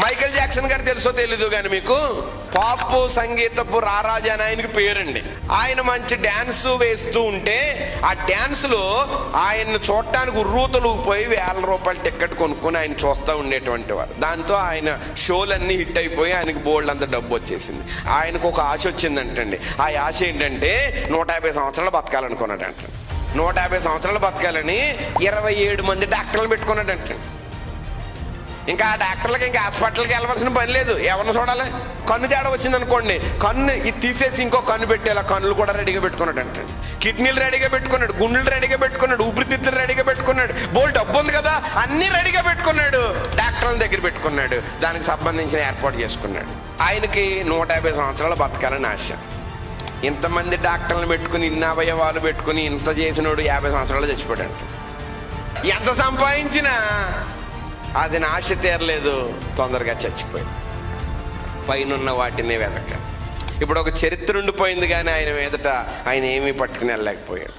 Michael Jackson గారు తెలుసో తెలీదు కానీ మీకు పాప్ సంగీతపు రారాజు అని ఆయనకి పేరండి. ఆయన మంచి డ్యాన్స్ వేస్తూ ఉంటే ఆ డ్యాన్స్లో ఆయన్ని చూడటానికి ఉర్రూతలు పోయి ₹1000 టికెట్ కొనుక్కొని ఆయన చూస్తూ ఉండేటువంటి వారు. దాంతో ఆయన షోలన్నీ హిట్ అయిపోయి ఆయనకి బోల్డ్ అంత డబ్బు వచ్చేసింది. ఆయనకు ఒక ఆశ వచ్చిందంటండి. ఆ ఆశ ఏంటంటే 150 సంవత్సరాలు బతకాలనుకున్నాడంట. 150 సంవత్సరాలు బతకాలని 27 మంది డాక్టర్లు పెట్టుకున్నాడంట. ఇంకా ఆ డాక్టర్లకి ఇంకా హాస్పిటల్కి వెళ్ళవలసిన పని లేదు. ఎవరిని చూడాలి? కన్ను తేడా వచ్చింది అనుకోండి, కన్ను ఇది తీసేసి ఇంకో కన్ను పెట్టేలా కన్నులు కూడా రెడీగా పెట్టుకున్నాడు అంటే. కిడ్నీలు రెడీగా పెట్టుకున్నాడు, గుండెలు రెడీగా పెట్టుకున్నాడు, ఊపిరితిత్తులు రెడీగా పెట్టుకున్నాడు. బోల్ డబ్బు ఉంది కదా, అన్నీ రెడీగా పెట్టుకున్నాడు. డాక్టర్ల దగ్గర పెట్టుకున్నాడు, దానికి సంబంధించిన ఏర్పాటు చేసుకున్నాడు. ఆయనకి 150 సంవత్సరాలు బతకాలని ఆశ. ఇంతమంది డాక్టర్లు పెట్టుకుని, ఇన్ని అవయవాలు పెట్టుకుని ఇంత చేసినోడు 50 సంవత్సరాలు చచ్చిపోయాడు. ఎంత సంపాదించినా అది నా ఆశ తీరలేదు, తొందరగా చచ్చిపోయింది. పైనున్న వాటినే వెతక. ఇప్పుడు ఒక చరిత్ర ఉండిపోయింది కానీ ఆయన మీదట ఆయన ఏమీ పట్టుకుని వెళ్ళలేకపోయాడు.